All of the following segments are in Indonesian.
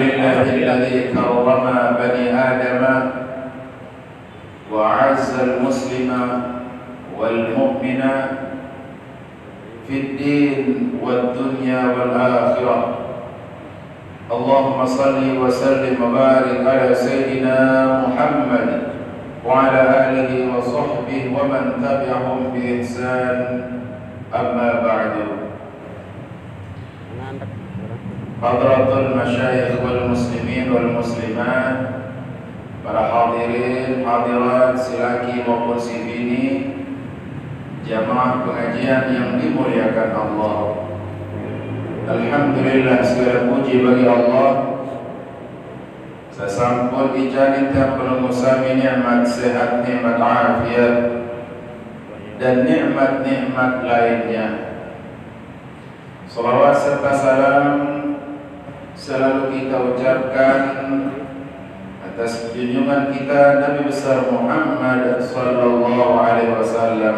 لله الذي كرم بني آدم وأعز المسلم والمؤمن في الدين والدنيا والآخرة. اللهم صل وسلم وبارك على سيدنا محمد وعلى آله وصحبه ومن تبعهم بإحسان. أما بعد. Hadratul masyayikh wal muslimin wal muslimat, para hadirin hadirat silaki maupun sibini, jamaah pengajian yang dimuliakan Allah. Alhamdulillah, segala puji bagi Allah. Sesampun ijani tiap penunggu sami nikmat sehat, nikmat afiat, dan nikmat-nikmat lainnya. Salawat serta salam selalu kita ucapkan atas junjungan kita Nabi besar Muhammad sallallahu alaihi wasallam,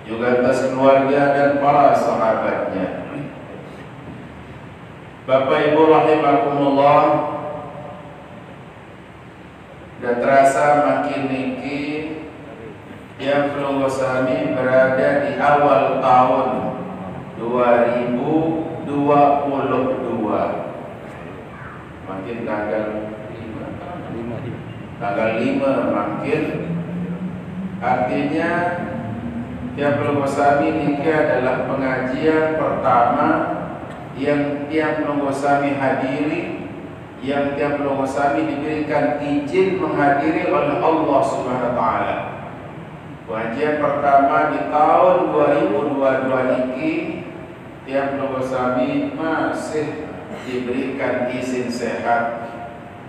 juga atas keluarga dan para sahabatnya. Bapak Ibu rahimakumullah, dan terasa makin niki yang pelunggu sami berada di awal tahun 2022, makin tanggal 5 makin, artinya yang pelunggu sami niki adalah pengajian pertama yang tiap pelunggu sami hadiri, yang tiap pelunggu sami diberikan izin menghadiri oleh Allah Subhanahu wa taala. Pengajian pertama di tahun 2022 niki tiap pelunggu sami masih diberikan izin sehat,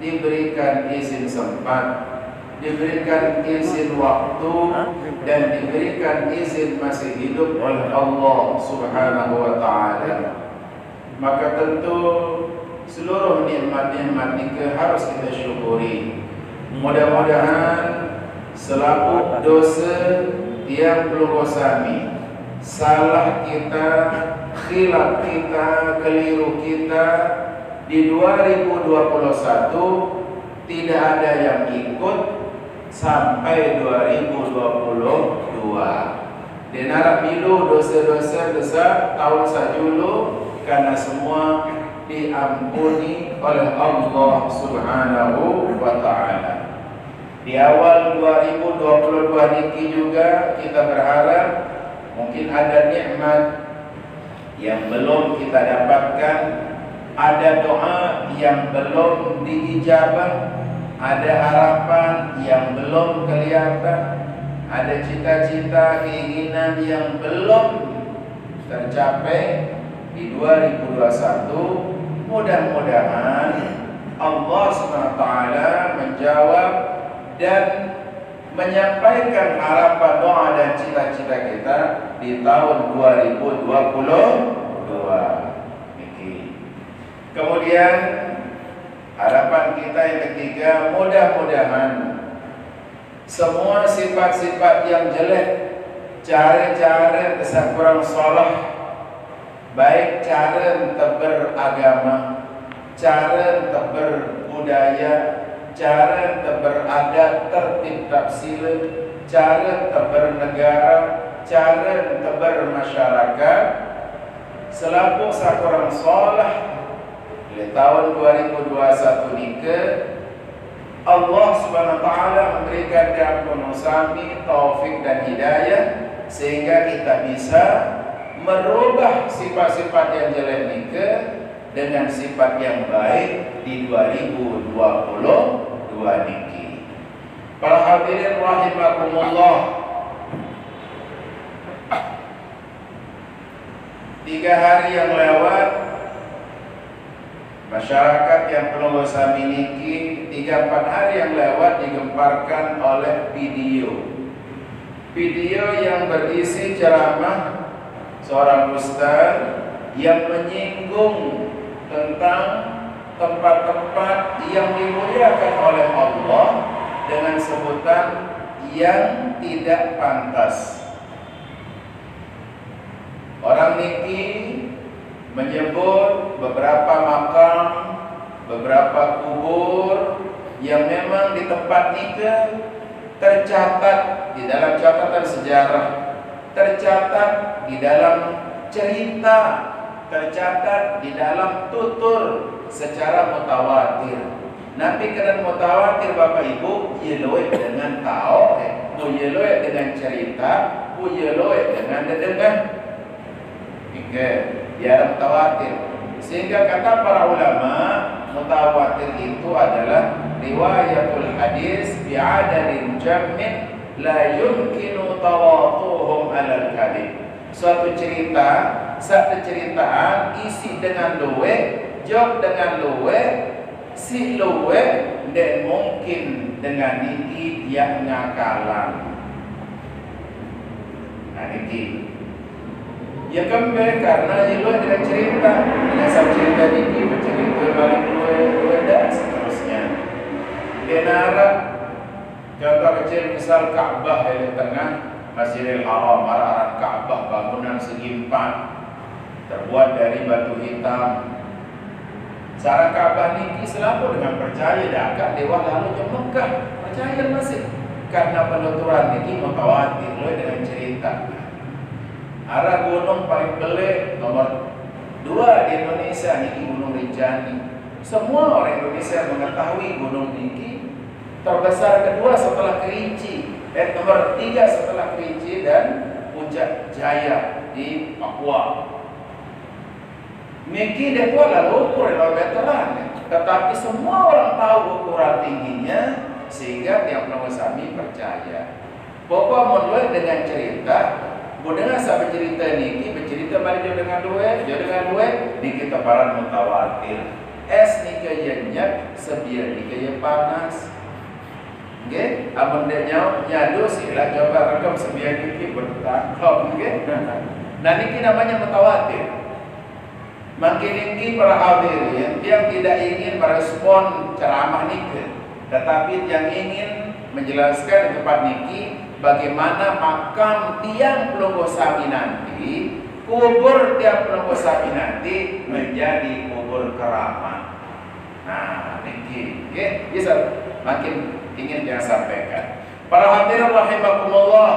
diberikan izin sempat, diberikan izin waktu, dan diberikan izin masih hidup oleh Allah Subhanahu wa taala. Maka tentu seluruh nikmat-nikmat ini harus kita syukuri. Mudah-mudahan selaku dosa yang pelunggu sami, salah kita, khilaf kita, keliru kita di 2021 tidak ada yang ikut sampai 2022. Dan harap milu dosa-dosa besar tahun sajulu, karena semua diampuni oleh Allah Subhanahu wa taala. Di awal 2022 niki juga kita berharap mungkin ada nikmat yang belum kita dapatkan, ada doa yang belum diijabah, ada harapan yang belum kelihatan, ada cita-cita, keinginan yang belum tercapai di 2021. Mudah-mudahan Allah SWT menjawab dan menyampaikan harapan, doa dan cita-cita kita di tahun 2022 ini. Kemudian harapan kita yang ketiga, mudah-mudahan semua sifat-sifat yang jelek, cara-cara kesan kurang salah, baik cara untuk beragama, cara untuk berbudaya, cara untuk beradat tertib tafsir, cara untuk bernegara, cara untuk bermasyarakat, selaku sakurang salah di tahun 2021 nike, Allah Subhanahu wa taala memberikan diampun sami taufik dan hidayah sehingga kita bisa merubah sifat-sifat yang jelek nike dengan sifat yang baik di 2022 niki. Para hadirin rahimakumullah, 3 hari yang lewat masyarakat yang pelunggu sami niki 3-4 hari yang lewat digemparkan oleh video yang berisi ceramah seorang ustaz yang menyinggung tentang tempat-tempat yang dimuliakan oleh Allah dengan sebutan yang tidak pantas. Orang niki menyebut beberapa makam beberapa kubur yang memang di tempat nikah tercatat di dalam catatan sejarah, tercatat di dalam cerita, tercatat di dalam tutur secara mutawatir. Nabi kena mutawatir Bapak Ibu, yeloe dengan tahu, yeloe dengan cerita, yeloe dengan dedengan. Oke, biar mutawatir. Sehingga kata para ulama, mutawatir itu adalah riwayatul hadis bi'adadin jammin la yumkinu tawatuhum alal kadhib. Suatu cerita, satu ceritaan isi dengan luwe, jawab dengan luwe, si luwe dan mungkin dengan niki yang ngakalan. Nah niki ya kembali karena luwe dengan cerita, dengan satu cerita niki bercerita balik luwe dan seterusnya. Denara contoh kecil misal Ka'bah di tengah Masjidil Haram, arahan Ka'bah bangunan segi 4 terbuat dari batu hitam. Cara Ka'bah niki selalu dengan percaya dah dewa lalu ke Mekah, percaya masih karena penuturan niki mutawatir dengan cerita. Arah gunung paling belik nomor 2 di Indonesia niki Gunung Rinjani. Semua orang Indonesia mengetahui gunung niki terbesar kedua setelah Kerinci. Nomor 3 setelah Kerinci dan Puncak Jaya di Papua. Niki dia lalu ukuran meteran, tetapi semua orang tahu ukuran tingginya sehingga tiap Sami percaya. Pokok mulai dengan cerita, dengan sampai cerita niki bercerita balik dengan duit di kita para mutawatir. Es niki yenyak sebiar niki panas. Oke, amun dia nyadu sila coba rekam sebiar niki bertakok, oke. Nah niki namanya mutawatir. Makin niki para hadirin yang tidak ingin merespon ceramah niki, tetapi yang ingin menjelaskan di tempat niki bagaimana makam tiang Pelunggu Sami nanti, kubur tiang Pelunggu Sami nanti menjadi kubur keramat. Nah niki, oke, bisa makin ingin dia sampaikan. Para hadirin rahimakumullah,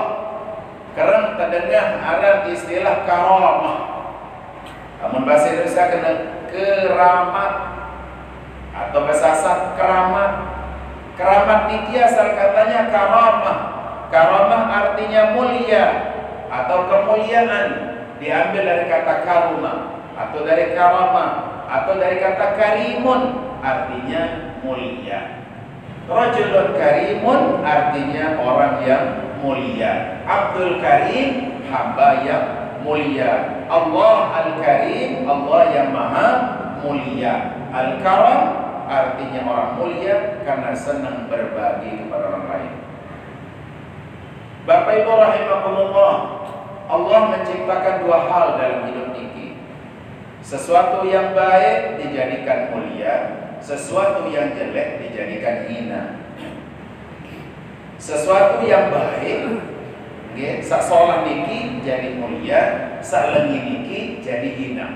kerana terdengar ada istilah karamah. Namun bahasa Indonesia kena keramat atau bahasa asal keramat. Keramat niki asal katanya karamah. Karamah artinya mulia atau kemuliaan, diambil dari kata karuma atau dari karamah atau dari kata karimun artinya mulia. Rajulun karimun artinya orang yang mulia. Abdul Karim hamba yang mulia. Allah Al-Karim Allah yang maha mulia. Al-Karam artinya orang mulia karena senang berbagi kepada orang lain. Bapak Ibu rahimakumullah, Allah menciptakan dua hal dalam hidup niki. Sesuatu yang baik dijadikan mulia, sesuatu yang jelek dijadikan hina. Sesuatu yang baik, sak solah niki jadi mulia, sak lengi niki jadi hina.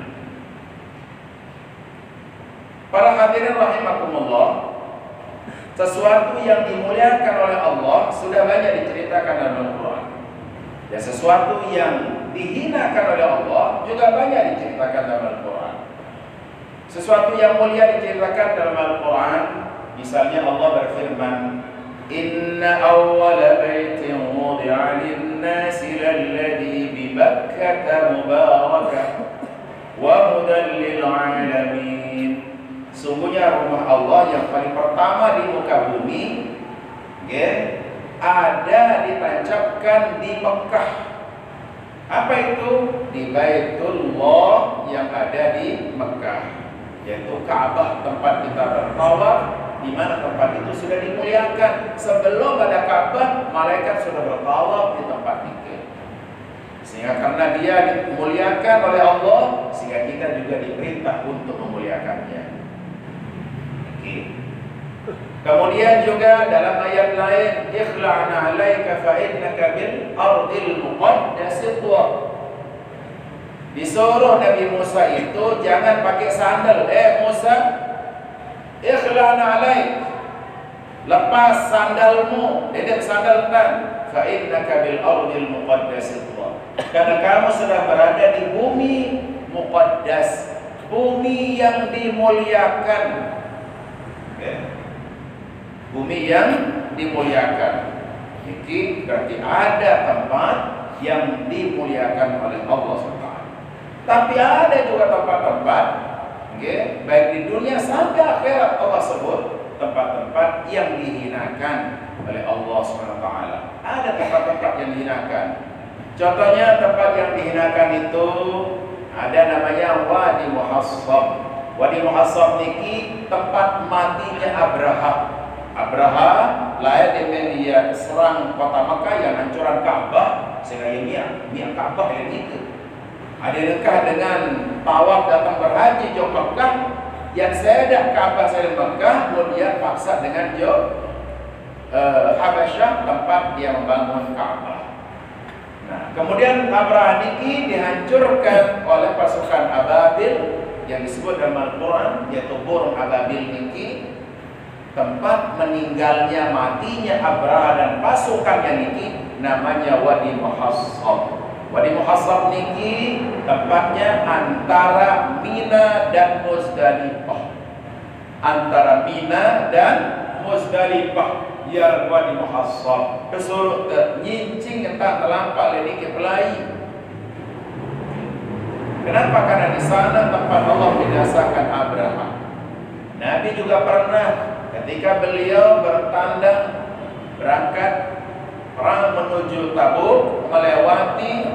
Para hadirin rahimakumullah, sesuatu yang dimuliakan oleh Allah sudah banyak diceritakan dalam Al-Quran. Dan sesuatu yang dihinakan oleh Allah juga banyak diceritakan dalam Al-Quran. Sesuatu yang mulia diceritakan dalam Al-Quran, misalnya Allah berfirman, Inna awwala baitin wudi'a lin-nasi lalladhi bi Bakkata mubarakah wa hudan lil-'alamin. Sungguhnya rumah Allah yang paling pertama di muka bumi, ada ditancapkan di Mekah. Apa itu? Di Baitullah yang ada di Mekah, yaitu Ka'bah, tempat kita bertawaf, di mana tempat itu sudah dimuliakan. Sebelum ada Ka'bah, malaikat sudah bertawaf di tempat itu. Sehingga karena dia dimuliakan oleh Allah, sehingga kita juga diperintah untuk memuliakannya. Kemudian juga dalam ayat lain, ikhla'na 'alaika fa innaka bil ardil muqaddasi tuwa. Disuruh Nabi Musa itu jangan pakai sandal. Musa, ikhlana alaik, lepas sandalmu, dedek sandal tan, fa innaka bil ardil muqaddas, karena kamu sedang berada di bumi muqaddas, bumi yang dimuliakan. Bumi yang dimuliakan. Ini berarti ada tempat yang dimuliakan oleh Allah SWT. Tapi ada juga tempat-tempat, baik di dunia sampai akhirat, Allah sebut tempat-tempat yang dihinakan oleh Allah SWT. Ada tempat-tempat yang dihinakan. Contohnya tempat yang dihinakan itu ada namanya Wadi Muhassab. Wadi Muhassab niki tempat matinya Abraha. Abraha lahir di media serang kota Makkah yang hancuran Ka'bah, sehingga ini Ka'bah yang itu. Ada dekah dengan tawaf datang berhaji jauh Makkah, yang saya dah Ka'bah saya di Makkah, kemudian paksa dengan jauh Habasyah tempat dia membangun Ka'bah. Nah, kemudian Abraha niki dihancurkan oleh pasukan Ababil yang disebut dalam Al-Quran, yaitu burung Ababil niki. Tempat meninggalnya, matinya Abraha dan pasukannya niki namanya Wadi Muhassab. Wadi Muhassab niki tempatnya antara Mina dan Muzdalifah. Antara Mina dan Muzdalifah, ya Wadi Muhassab. Kesuruh nyincing entah terlampak niki pelai. Kenapa? Karena di sana tempat Allah binasakan Abraha. Nabi juga pernah ketika beliau bertandang berangkat perang menuju Tabuk, melewati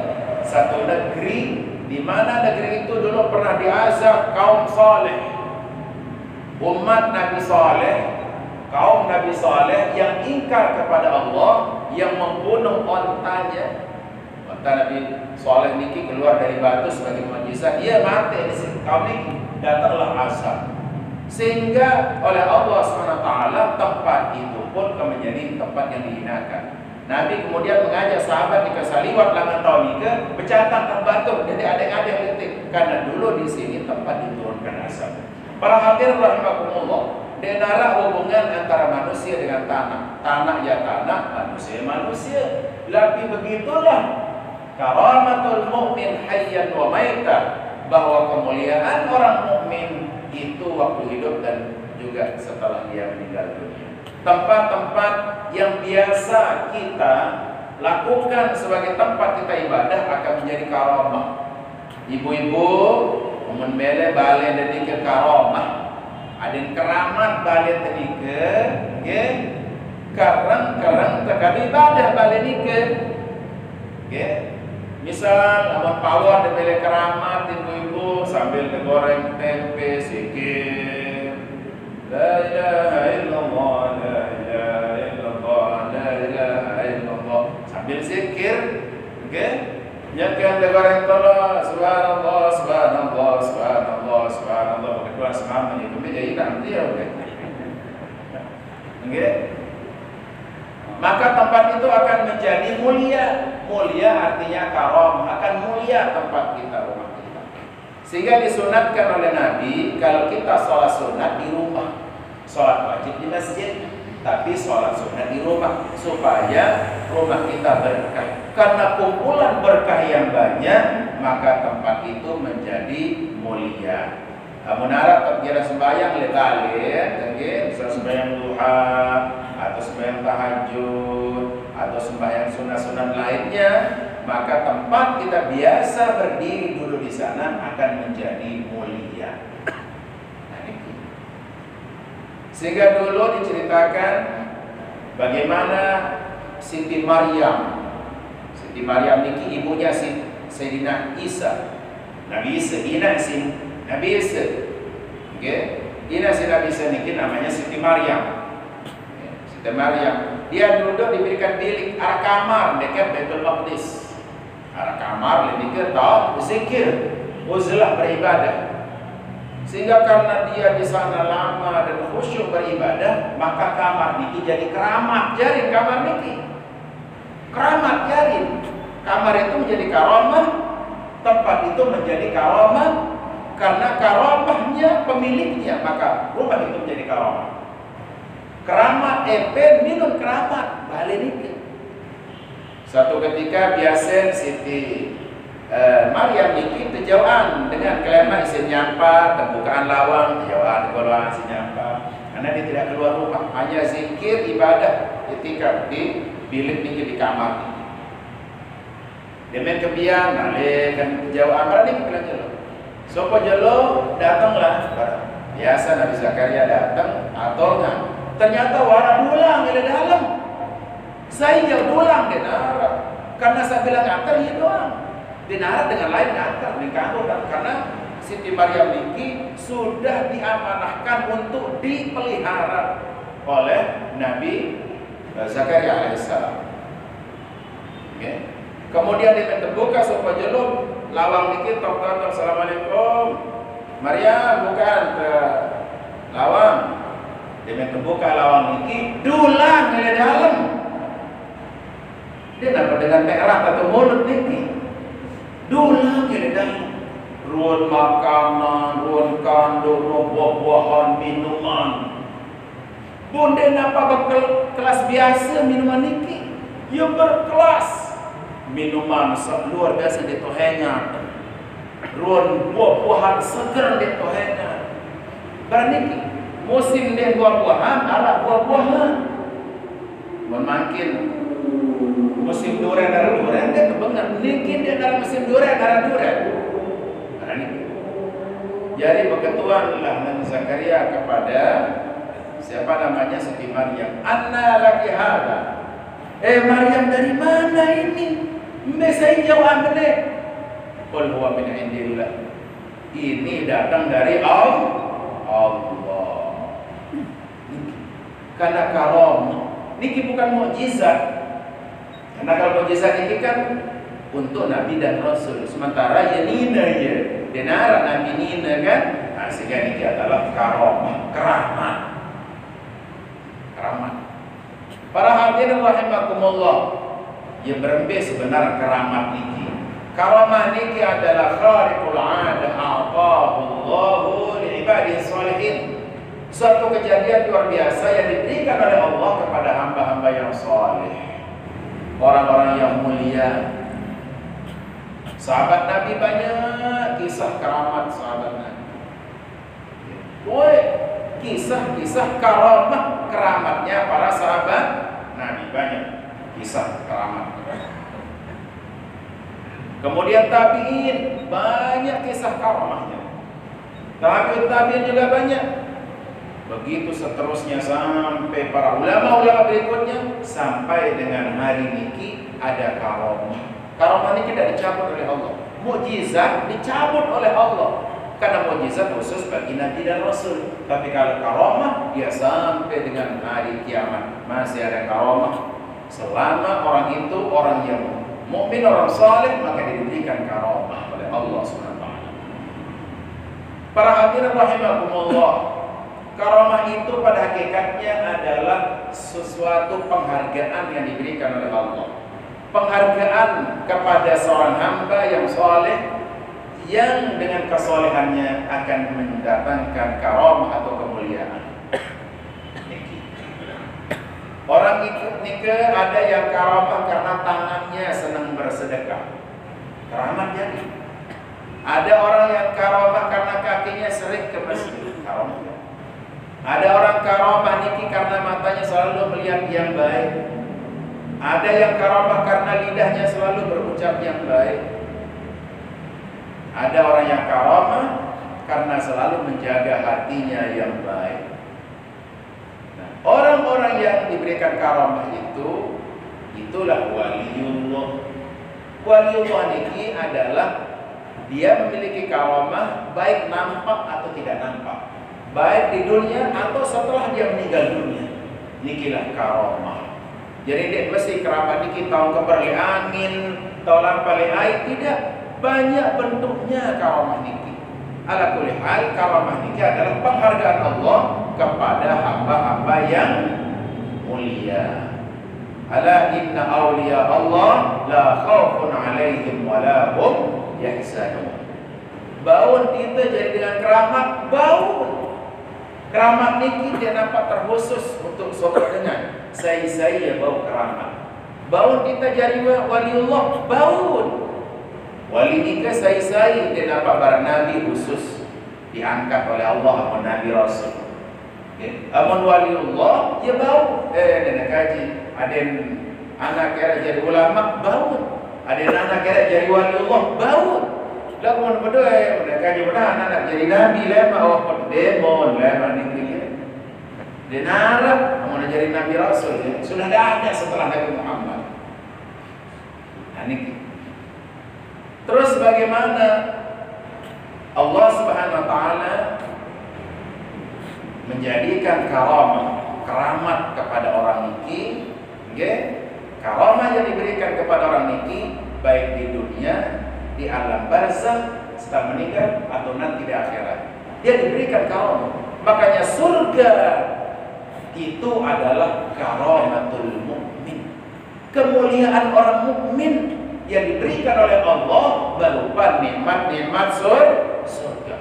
satu negeri di mana negeri itu dulu pernah diazab kaum saleh, umat Nabi Saleh, kaum Nabi Saleh yang ingkar kepada Allah, yang membunuh ontanya. Onta Nabi Saleh niki keluar dari batu sebagai mukjizat, dia mati di situ. Kaum niki datanglah azab. Sehingga oleh Allah SWT tempat itu pun menjadi tempat yang dihinakan. Nabi kemudian mengajak sahabat jika saliwat langan tahun ini bercatang batu, jadi ada yang letik, karena dulu di sini tempat diturunkan azab. Para hadirin rahimakumullah, denara hubungan antara manusia dengan tanah, tanah ya tanah, manusia manusia. Tapi begitulah karamatul mukmin hayyan wa maita, bahwa kemuliaan orang mukmin itu waktu hidup dan juga setelah dia meninggal dunia. Tempat-tempat yang biasa kita lakukan sebagai tempat kita ibadah akan menjadi karamah. Ibu-ibu umun bele bale dedike karamah. Ada keramat bale dedike, nggih. Karang terkadang ibadah bale dedike. Nggih. Misal amun pawon de bele keramat ibu-ibu sambil digoreng tempe sikit. La ilaha illallah, la ilaha illallah, la ilaha illallah. Sambil zikir, okey? Nyakan digoreng tolo, subhanallah, subhanallah, subhanallah, subhanallah. Kedua semama itu menjadi nanti ya, okey? Okey? Maka tempat itu akan menjadi mulia. Mulia artinya karam, akan mulia tempat kita, rumah kita. Sehingga disunatkan oleh Nabi kalau kita sholat sunat di rumah, sholat wajib di masjid, tapi sholat sunat di rumah supaya rumah kita berkah. Karena kumpulan berkah yang banyak, maka tempat itu menjadi mulia. Menara kira sembahyang legalin, misalnya sembahyang duha atau sembahyang tahajud atau sembahyang sunat-sunat lainnya, maka tempat kita biasa berdiri dulu di sana akan menjadi mulia. Nah, ini. Sehingga dulu diceritakan bagaimana Siti Maryam. Siti Maryam ini ibunya Sayyidina Isa. Nabi Isa, Nabi Isa, ina si Nabi Isa niki namanya Siti Maryam. Siti Maryam, dia duduk diberikan bilik arah kamar dekat Baitul Maqdis. Arah kamar lebih ke tahu berzikir, uzlah beribadah. Sehingga karena dia di sana lama dan khusyuk beribadah, maka kamar niki jadi keramat jarin kamar niki. Keramat jarin. Kamar itu menjadi karamah, tempat itu menjadi karamah. karena karamahnya pemiliknya, maka rumah itu menjadi karamah. Keramat minun keramat balik niki. Suatu ketika biasa Siti Maryam niki terjauhan dengan kelema isi nyampa, pembukaan lawang terjauhan golongan isi nyampa, karena dia tidak keluar rumah, hanya zikir ibadah ketika di bilik niki di kamar niki. Demen kebiang nale kan terjauhan berani bilang jelo. Sopo jelo datanglah biasa Nabi Zakaria datang atau enggak. Ternyata warna dulang di dalam. Saya jauh dulang di nara. Karena saya bilang ngantar ya doang. Di nara dengan lain ngantar di kantor, karena Siti Maryam niki sudah diamanahkan untuk dipelihara oleh Nabi Zakaria alaihissalam. Okay. Kemudian dia terbuka supaya jelum lawang niki tok assalamualaikum. Maryam bukan ke lawang. Dia terbuka lawang niki dulang di dalam. Dia dapat dengan merah atau mulut niki dulang di dalam. Ruang makanan, ruang kandung, buah-buahan, minuman. Bunda napa bakal kelas biasa minuman niki? Ya berkelas. Minuman luar biasa di tohengan. Ruang buah-buahan seger di tohengan. Berani musim dia buah-buahan, arah buah-buahan. Memakin musim durian darah durian dia kebengar. Niki dia dalam musim durian darah durian. Jadi berketuanlah Nabi Zakaria kepada siapa namanya Siti Maryam. Anna laki hada. Maryam dari mana ini? Mesai jawab benar. Qul huwa min indillah. Ini datang dari Allah. Karena karom niki bukan mukjizat. Karena kalau mukjizat niki kan untuk Nabi dan Rasul. Sementara ya nina ya denara Nabi nina kan. Nah, sehingga niki adalah karom, keramat. Para hadirin rahimakumullah, yang berembe sebenar keramat niki. Karamah niki adalah khariqul 'adah a'tahu Allahu li ibadihi sholihin. Suatu kejadian luar biasa yang diberikan oleh Allah kepada hamba-hamba yang saleh, orang-orang yang mulia. Sahabat Nabi banyak kisah keramat sahabat Nabi. Kisah karamah keramatnya para sahabat Nabi banyak kisah keramat. Kemudian tabi'in banyak kisah karamahnya. Tabi'in juga banyak. Begitu seterusnya sampai para ulama-ulama berikutnya sampai dengan hari niki ada karamah. Karamah ini tidak dicabut oleh Allah. Mukjizat dicabut oleh Allah. Karena mukjizat khusus bagi Nabi dan Rasul. Tapi kalau karamah dia sampai dengan hari kiamat masih ada karamah. Selama orang itu orang yang mukmin, orang saleh, maka diberikan karamah oleh Allah SWT. Para hadirin rahimakumullah, karamah itu pada hakikatnya adalah sesuatu penghargaan yang diberikan oleh Allah. Penghargaan kepada seorang hamba yang saleh yang dengan kesolehannya akan mendatangkan karamah atau kemuliaan. Orang ikut nikah ada yang karamah karena tangannya senang bersedekah, keramat jadi. Ada orang yang karamah karena kakinya sering ke masjid, karamah. Ada orang karamah niki karena matanya selalu melihat yang baik. Ada yang karamah karena lidahnya selalu berucap yang baik. Ada orang yang karamah karena selalu menjaga hatinya yang baik. Nah, orang-orang yang diberikan karamah itu, itulah waliullah. Waliullah niki adalah dia memiliki karamah baik nampak atau tidak nampak, baik di dunia atau setelah dia meninggal dunia. Nikilah karamah. Jadi dia mesti keramat niki tahun keberli angin, tahun lampali air, tidak. Banyak bentuknya karamah niki. Ala kulli hal, karamah niki adalah penghargaan Allah kepada hamba-hamba yang mulia. Ala inna awliya Allah la khaufun alaihim wa la hum yahzanun. Baun kita jadi dengan keramat baun. Keramat niki dia nampak terkhusus untuk sobat dengan saya bau keramat. Baun kita jadi waliullah baun. Wali nika saya dia nampak barang nabi khusus diangkat oleh Allah atau nabi rasul. Okay. Amun waliullah ya bau. Dan kaji ada anak kira jadi ulama baun. Ada anak kira jadi waliullah baun. Lalu mana berdua, mereka juga anak jadi nabi lama, oh demon lama ni dia narap mau jadi nabi rasul ya. Sudah ada setelah Nabi Muhammad. Nah, ini. Terus bagaimana Allah Subhanahu Wa Taala menjadikan keramat kepada orang niki, okay? Karamah yang diberikan kepada orang niki baik di dunia, di alam barzakh setelah meninggal atau nanti di akhirat. Dia diberikan karamah. Makanya surga itu adalah karamatul mukmin. Kemuliaan orang mukmin yang diberikan oleh Allah berupa nikmat-nikmat surga.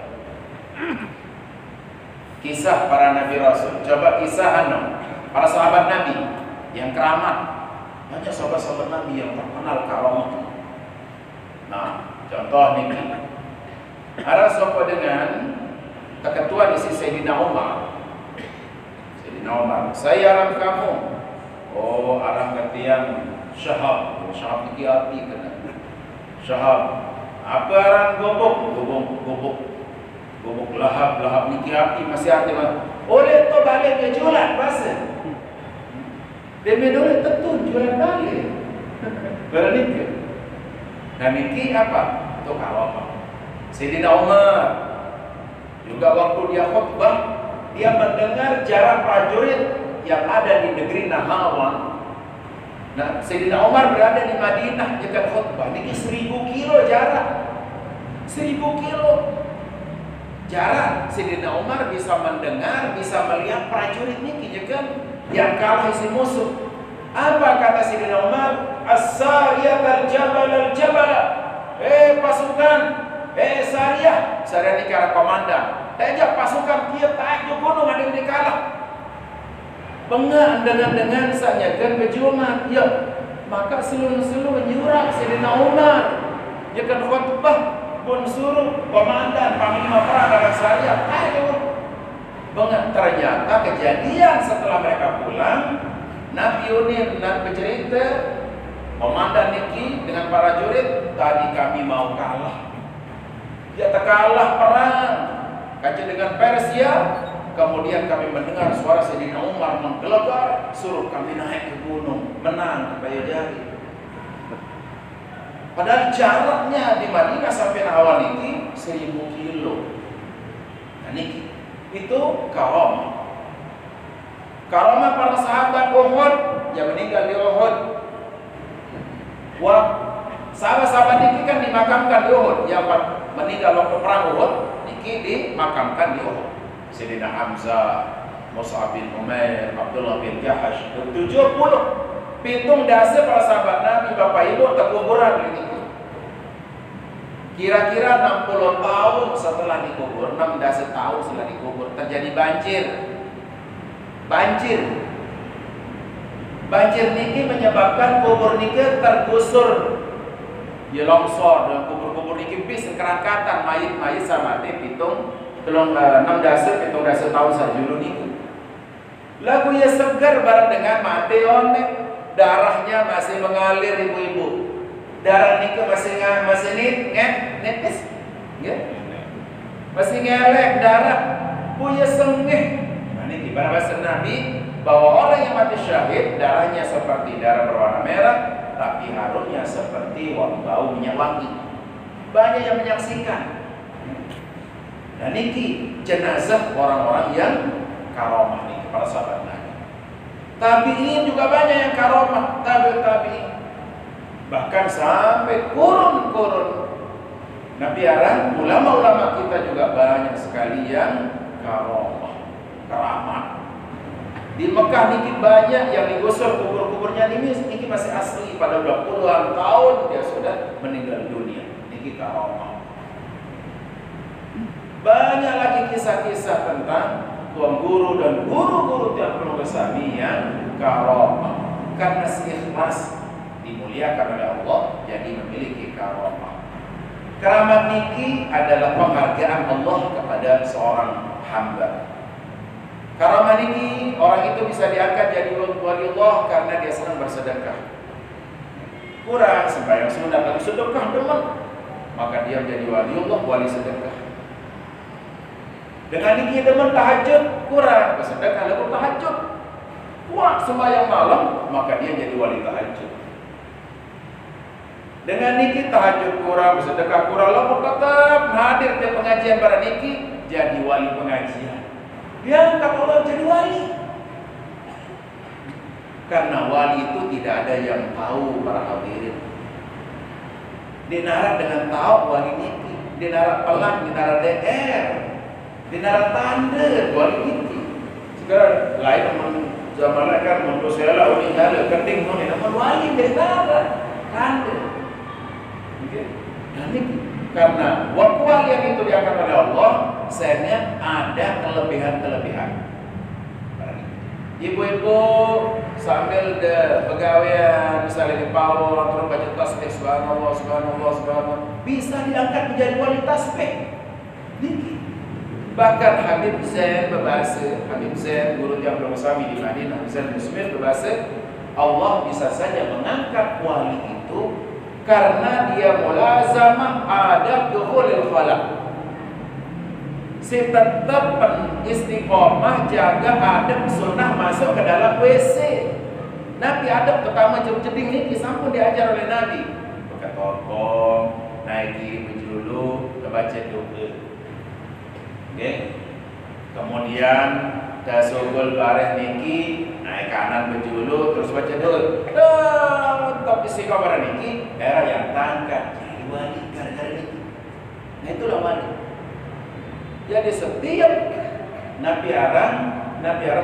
Kisah para nabi rasul. Coba kisah para sahabat nabi yang keramat. Banyak sahabat-sahabat nabi yang terkenal karamah. Nah, contoh ini ada sopo dengan ketua di sisi Sayyidina Umar. Sayyidina Umar, saya aram kamu. Oh, aram ketiang Syahab. Syahab ini arti kena. Syahab. Apa aram gobok lahab ini arti masih arti mana? Oleh to balik ke jualan pasal. Demi dulu tentu jualan balik. Berani. Dan ini apa? Itu karamah. Sayyidina Umar juga waktu dia khutbah, dia mendengar jarak prajurit yang ada di negeri Nahrawan. Nah, Sayyidina Umar berada di Madinah dekat khutbah. Ini 1000 kilo jarak. 1000 kilo jarak. Sayyidina Umar bisa mendengar, bisa melihat prajurit ini kan yang kalah isi musuh. Apa kata Sayyidina Umar? As-sariyat al-jabal al-jabal. Pasukan, Sariyah. Sariyah ini kira komandan. Tajak pasukan dia taik ke gunung ada yang dikalah. Bengak dengan saja kan berjuang. Ya, maka seluruh menyurak Sayyidina Umar. Dia kan khutbah pun suruh komandan panglima perang dalam Sariyah taik ke gunung. Bengak ternyata kejadian setelah mereka pulang. Nabi Yunin bercerita, komandan Niki dengan para jurid, tadi kami mau kalah. Dia terkalah perang, kaca dengan Persia. Kemudian kami mendengar suara Sayyidina Umar menggelegar, suruh kami naik ke gunung, menang ke Bayajari. Padahal jaraknya di Madinah sampai Nahrawan ini 1000 kilo. Nah, Niki itu karamah. Karamah para sahabat Uhud yang meninggal di Uhud. Wah, sahabat-sahabat ini kan dimakamkan di Uhud. Yang meninggal waktu perang Uhud, ini dimakamkan di Uhud. Sayyidina Hamzah, Mus'ab bin Umair, Abdullah bin Jahash, 70 pitung dasar para sahabat Nabi, Bapak Ibu terkuburan ini. Kira-kira 60 tahun setelah dikubur, 6 dasar tahun setelah dikubur, terjadi banjir. Banjir niki menyebabkan kubur niki tergusur. Ya longsor dan kubur-kubur niki bis kerangkatan mayit-mayit sama pitung 6 dasar tahun sajulu niki. Lagu ya segar bareng dengan mati onek. Darahnya masih mengalir ibu-ibu. Darah niki masih netes. Ya. Masih ngelek darah. Punya sengih. Ini pada bahasa Nabi bahwa orang yang mati syahid darahnya seperti darah berwarna merah, tapi harumnya seperti bau minyak wangi. Banyak yang menyaksikan. Dan ini jenazah orang-orang yang karamah ini para sahabat Nabi. Tabi'in juga banyak yang karamah, tabi'in. Bahkan sampai kurun-kurun. Nabi arang ulama-ulama kita juga banyak sekali yang karamah. Keramat. Di Mekah niki banyak yang digusur kubur-kuburnya niki masih asli pada 20-an tahun dia sudah meninggal dunia. Niki karamah. Banyak lagi kisah-kisah tentang tuan guru dan guru-guru tiap penogosami yang karomah. Karena ikhlas dimuliakan oleh Allah, jadi memiliki karomah. Keramat niki adalah penghargaan Allah kepada seorang hamba. Karamah niki orang itu bisa diangkat jadi wali Allah karena dia senang bersedekah. Kurang sembahyang sunat lalu sedekah demen, maka dia menjadi wali Allah, wali sedekah. Dengan niki demen tahajud, kurang bersedekah lalu tahajud. Kurang sembahyang malam, maka dia jadi wali tahajud. Dengan niki tahajud kurang, bersedekah kurang, lalu tetap hadir di pengajian para niki, jadi wali pengajian. Dia angkat Allah jadi wali. Karena wali itu tidak ada yang tahu para hadirin. Dinarat dengan tahu wali niki, dinarat pelan, dinarat DR, dinarat tanda wali niki. Sekarang lain teman zaman kan untuk saya lah udah ada keting noni nama wali dinarat tanda. Dan niki karena wali yang itu diangkat oleh Allah, sebenarnya ada kelebihan-kelebihan. Ibu-ibu sambil pegawaian misalnya di pawon terus baca tasbih subhanallah subhanallah subhanallah bisa diangkat menjadi wali tasbih. Bahkan Habib Zain berbahasa, Habib Zain guru yang bersami di Madinah, Zain Muslim berbahasa, Allah bisa saja mengangkat wali itu karena dia mulazamah adab dukhulil khalaq. Si tetap istiqomah jaga adab sunnah masuk ke dalam WC. Nabi adab pertama jeding ini sampun diajar oleh Nabi. Pakai tolong, naik kiri berjulu, baca doa. Oke. Kemudian tasawul bareh niki naik kanan berjulu terus baca doa. Tapi istiqomah niki era yang tangkat jadi wali gara-gara niki. Nah itulah wali. Jadi setiap Nabi arang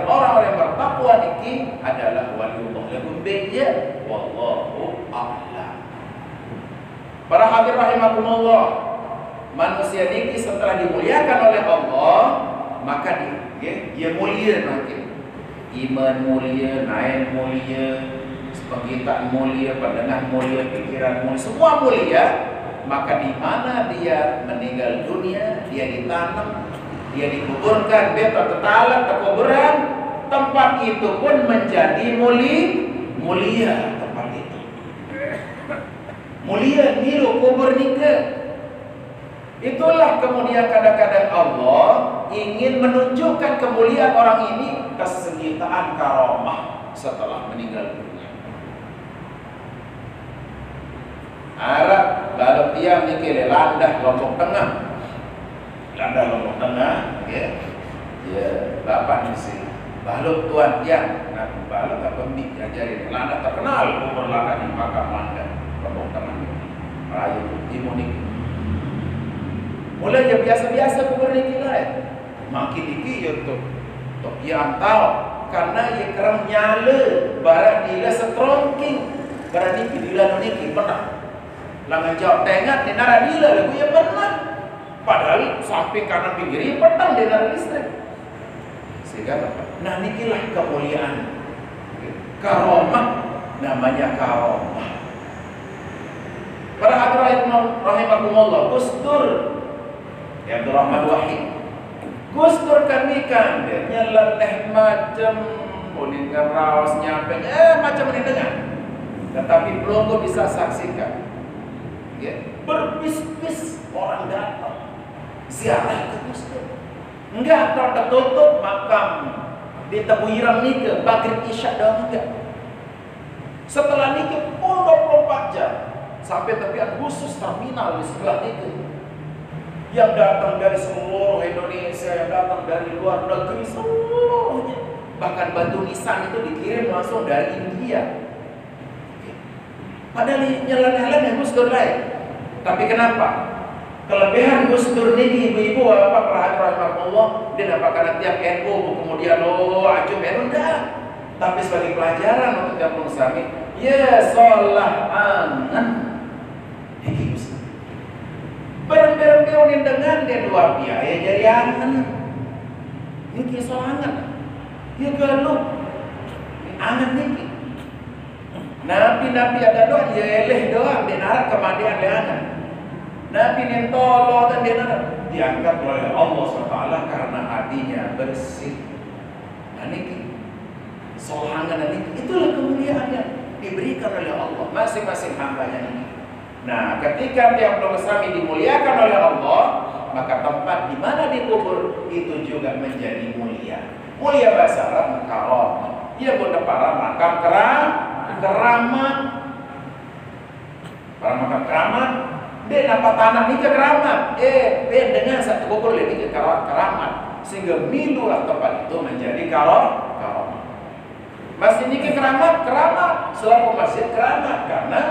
orang-orang yang bertakwa niki adalah waliullah lahum biya wallahu a'lam. Para hadirin rahimakumullah, manusia niki setelah dimuliakan oleh Allah, maka dia mulia makin. Iman mulia, naik mulia, penghitaan mulia, pandangan mulia, pikiran mulia, semua mulia. Maka di mana dia meninggal dunia, dia ditanam, dia dikuburkan, dia tertalan terkuburan, tempat itu pun menjadi mulia tempat itu. Mulia niru kubur nika. Itulah kemudian kadang-kadang Allah ingin menunjukkan kemuliaan orang ini kesegitaan karomah setelah meninggal dunia. Arab balap tiang niki landah Lombok Tengah, ya bapak nisi balap tuan tiang, nah balap apa mik ajarin landah terkenal umur landah di makam landah Lombok Tengah Melayu Timur niki. Mulai biasa-biasa kubur niki lah, makin niki ya tuh ya tahu karena ya kerang nyala barang dia setrongking barang niki dia niki pernah. Langan jawab tengah di nara dila lagu ya benar. Padahal samping kanan pinggirnya petang di nara listrik. Sehingga nah inilah kemuliaan. Karomah namanya karomah. Para hadirin rahimakumullah, Gus Dur ya Abdurrahman Wahid. Gus Dur kami kan dia nyeleneh macam uningan raos nyampe macam ini dengar. Tetapi belum bisa saksikan. Ya, berbis-bis orang datang ziarah ke Gus Dur. Enggak tertutup makam di Tebu Ireng nike maghrib isya dah enggak. Setelah nike 24 jam sampai tepian khusus terminal di sebelah nike. Yang datang dari seluruh Indonesia, yang datang dari luar negeri seluruhnya. Bahkan batu nisan itu dikirim langsung dari India. Padahal nyeleneh-nyeleneh Gus Dur lain. Tapi kenapa? Kelebihan Gus Dur ini ibu-ibu apa perhatian Allah dia apa karena tiap NU kemudian acum NU enggak. Tapi sebagai pelajaran untuk tiap musami, ya sholah anan. Barang-barang dia ini dengan dia dua biaya jadi angen. Niki soangan. Dia galuh. Angen niki. Nabi ada doa dia eleh doa dia narak kemadian dia angen. Nabi nentolo dan dia narak diangkat oleh Allah SWT karena hatinya bersih. Nah niki soangan niki itulah kemuliaan yang diberikan oleh Allah masing-masing hambanya ini. Nah, ketika tiap kami dimuliakan oleh Allah, maka tempat di mana dikubur itu juga menjadi mulia. Mulia bahasa Arab karamah. Ia pun para makam keramat. Para makam keramat. Dia dapat tanah ini ke keramat. Dengan satu kubur lebih ke keramat. Sehingga milulah tempat itu menjadi keramat. Masjid ini keramat, selaku masjid keramat karena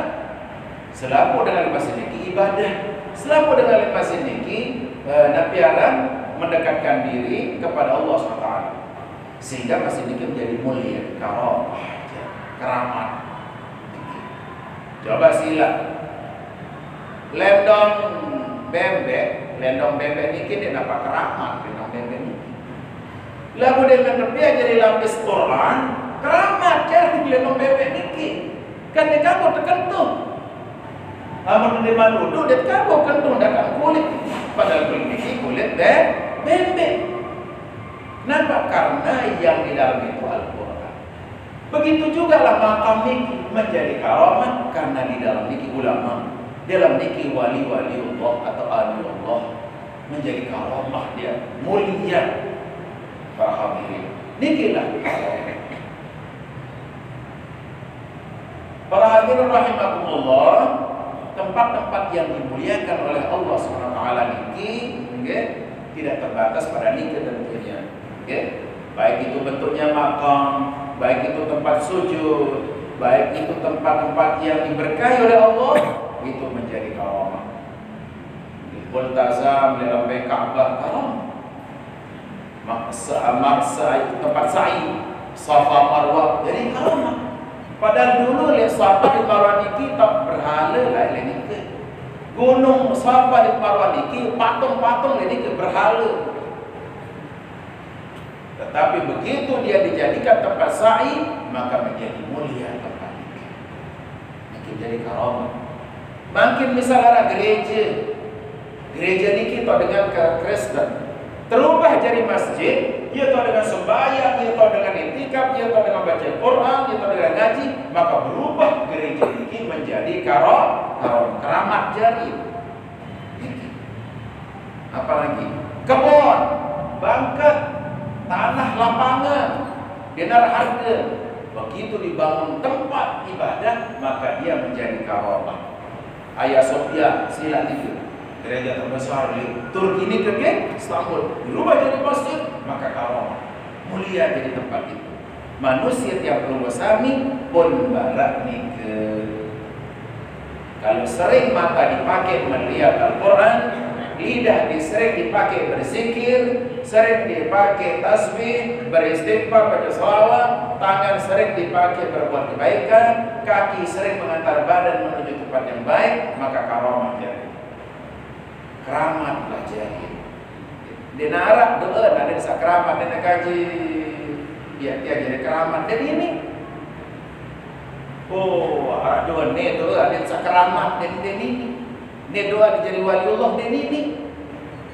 selaku dengan masjid ini ibadah, selaku dengan masjid ini napiaran mendekatkan diri kepada Allah SWT, sehingga masjid ini menjadi mulia, keramat. Coba sila lendong bebek ini dia dapat keramat, lendong bebek ini. Lalu dengan terbiak jadi lapis Quran. Keramat jadi lembong bebek niki. Kan dia kamu terkentung. Amun dia maludu dia kamu kentung dalam kulit. Padahal kulit niki kulit bebek. Kenapa? Karena yang di dalam itu Al-Quran. Begitu juga lah makam niki menjadi keramat karena di dalam niki ulama, dalam niki wali-wali Allah atau ahli Allah menjadi keramat dia mulia. Para hadirin, nikilah para hadirin rahimakumullah, tempat-tempat yang dimuliakan oleh Allah SWT niki, tidak terbatas pada niki tentunya. Baik itu bentuknya makam, baik itu tempat sujud, baik itu tempat-tempat yang diberkahi oleh Allah, itu menjadi karamah. Multazam di dalam Ka'bah karamah. Maksa itu tempat sa'i, Safa Marwah jadi karamah. Padahal dulu lihat Safa di Marwah niki tak berhala lah ini ke. Gunung Safa di Marwah niki patung-patung ini ke berhala. Tetapi begitu dia dijadikan tempat sa'i, maka menjadi mulia tempat ini. Makin jadi karamah. Makin misalnya gereja niki tak dengan ke Kristen. Terubah jadi masjid, ia tahu dengan sembahyang, ia tahu dengan itikaf, ia tahu dengan baca Quran, ia tahu dengan ngaji, maka berubah gereja ini menjadi keramat jari. Apalagi kebun, bangkat, tanah lapangan, dinar harga. Begitu dibangun tempat ibadah, maka dia menjadi karamah. Hagia Sophia sila itu. Gereja terbesar di Turki ini ke Istanbul dirubah jadi masjid, maka karamah mulia jadi tempat itu. Manusia tiap bersami pun barak ke. Kalau sering mata dipakai melihat Al-Quran, lidah sering dipakai berzikir, sering dipakai tasbih, beristighfar, baca salawat, tangan sering dipakai berbuat kebaikan, kaki sering mengantar badan menuju tempat yang baik, maka karamah jadi. Keramat lah jadi. Dia narak doa ada di keramat dan kaji. Dia jadi keramat. Jadi ini. Arah doa ni doa ada di keramat dan ini. Ni doa jadi wali Allah dan ini.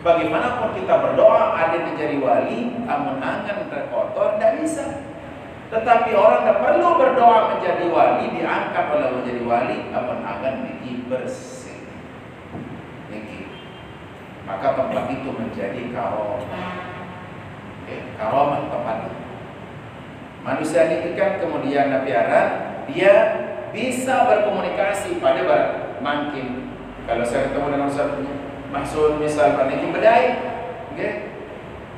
Bagaimanapun kita berdoa ada di jadi wali, amun angan terkotor tidak bisa. Tetapi orang tidak perlu berdoa menjadi wali, diangkat oleh menjadi wali, amun angan bersih. Maka tempat itu menjadi karamah. Karamah tempat itu. Manusia ini kan kemudian nabiaran, dia bisa berkomunikasi pada makin. Kalau saya ketemu dengan satunya, maksud misalnya ini bedai,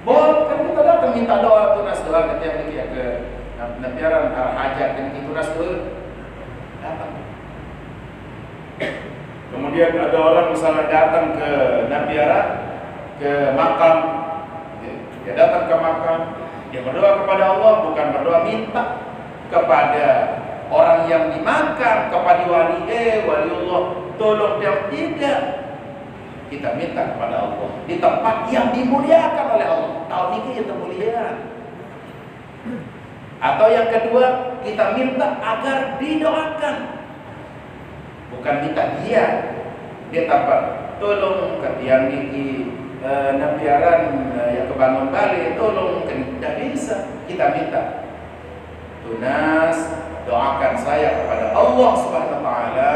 boleh kan kita datang minta doa tunas doa ketika ini ke nabiaran hajat dan tunas doa datang. Kemudian ada orang misalnya datang ke nabiaran, ke makam, dia datang ke makam, dia berdoa kepada Allah, bukan berdoa minta kepada orang yang di makam, kepada wali Allah, tolong dia, tidak. kita minta kepada Allah di tempat yang dimuliakan oleh Allah. Tahun ini yang termulia. Atau yang kedua, kita minta agar didoakan. Bukan minta dia dapat tolong ke tiang niki nabiaran yang kebangun balik, tolong tidak bisa. Kita minta tunas, doakan saya kepada Allah Subhanahu wa taala.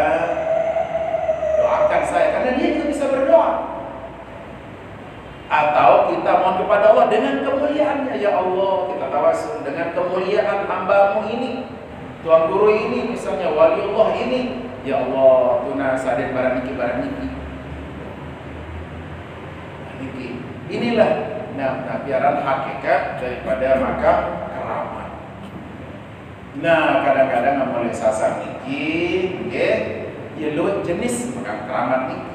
Doakan saya karena dia juga bisa berdoa. Atau kita mohon kepada Allah dengan kemuliaannya, ya Allah, kita tawasul dengan kemuliaan hamba-Mu ini, tuan guru ini, misalnya waliullah ini, ya Allah, tunas aden barang niki. Inilah nabiaran hakikat daripada makam keramat. Nah, kadang-kadang mulai sasar niki, ya lu jenis makam keramat niki.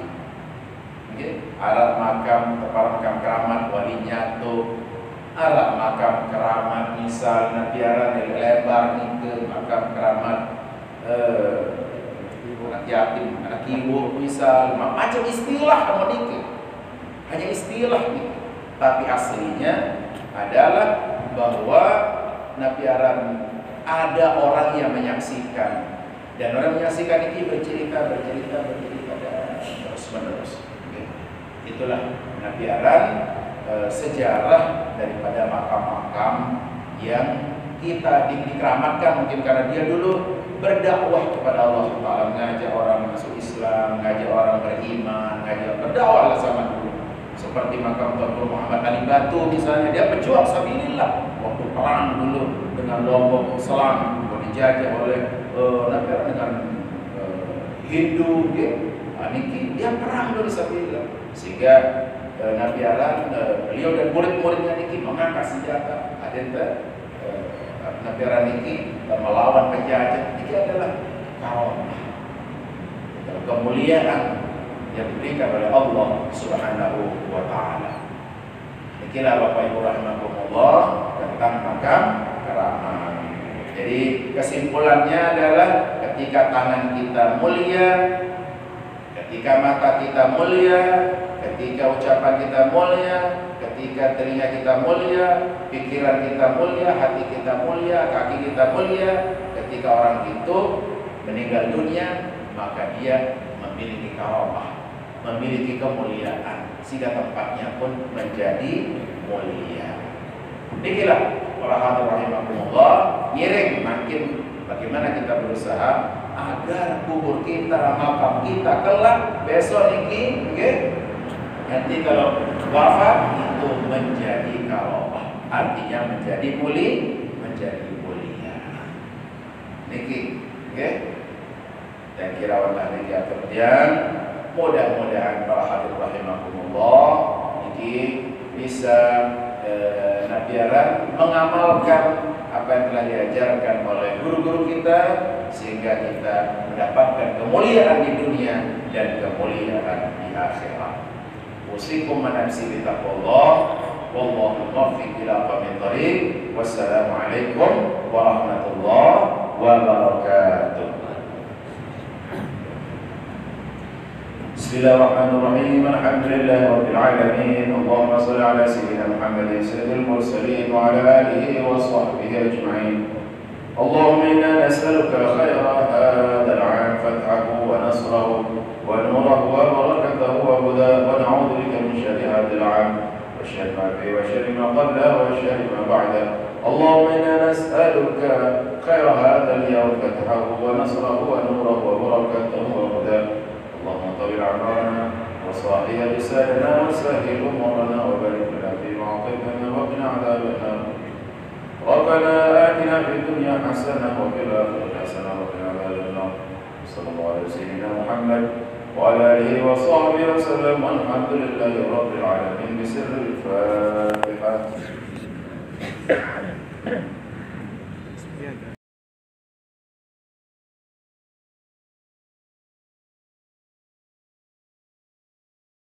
Alat makam, para makam keramat wali nyatu, alat makam keramat misal nabiaran dari lebar niki, makam keramat anak yatim, anak ibu misal, macam istilah kamu niki. Hanya istilah nih, tapi aslinya adalah bahwa nabiaran ada orang yang menyaksikan, dan orang menyaksikan ini bercerita dan terus menerus. Itulah nabiaran sejarah daripada makam-makam yang kita dikeramatkan, mungkin karena dia dulu berdakwah kepada Allah Taala, mengajak orang masuk Islam, mengajak orang beriman, mengajak berdakwah sama dulu. Seperti makam Tuan Guru Muhammad Ali Batu misalnya, dia pejuang sabilillah waktu perang dulu dengan Lombok Selang, dijajah oleh dengan Hindu, niki dia perang dulu sabilillah, sehingga nabiaran beliau dan murid-muridnya niki mengangkat senjata, nabiaran niki melawan penjajah. Niki adalah karomah, kemuliaan yang diberikan oleh Allah Subhanahu wa taala. Inilah Bapak Ibu rahimakumullah tentang makam keramat. Jadi kesimpulannya adalah ketika tangan kita mulia, ketika mata kita mulia, ketika ucapan kita mulia, ketika telinga kita mulia, pikiran kita mulia, hati kita mulia, kaki kita mulia, ketika orang itu meninggal dunia, maka dia memiliki karomah, memiliki kemuliaan, sehingga tempatnya pun menjadi mulia. Demikianlah para hadirin rahimakumullah, ngiring makin bagaimana kita berusaha agar kubur kita, makam kita kelak besok niki, nanti kalau wafat itu menjadi karomah, artinya menjadi mulia. Niki, dan kirawan niki kemudian mudah-mudahan para hadirin rahimakumullah niki bisa nabiaran mengamalkan apa yang telah diajarkan oleh guru-guru kita, sehingga kita mendapatkan kemuliaan di dunia dan kemuliaan di akhirat. Usikum manamsi bitaqwallah, wallahu muwaffiq ila aqwamit thoriq. Wassalamualaikum warahmatullahi wabarakatuh. Bismillahirrahmanirrahim. Alhamdulillahi rabbil alamin. Allahumma shalli ala sayyidina Muhammadin sayyidil mursalin wa ala alihi wa sahbihi ajma'in. Allahumma inna nas'aluka khayra hadzal 'am, fathahu wa nasrahu wa nurahu wa barakatahu wa hudahu, wa na'udzu bika min syarri hadzal 'am wa syarri ma fihi wa syarri ma qablahu wa syarri ma ba'dahu. Allahumma inna nas'aluka khayra hadzal yawm, fathahu wa nasrahu wa nurahu wa barakatahu wa hudahu. اللهم طول عمرنا وصاحي لساننا وسهل امورنا وبارك لنا فيما اعطيتنا وقنا عذاب النار. ربنا آتنا في الدنيا حسنه وفي الاخره حسنه وقنا عذاب النار. صلى الله على سيدنا محمد وعلى اله وصحبه وسلم، والحمد لله رب العالمين. بسر الفاتحه.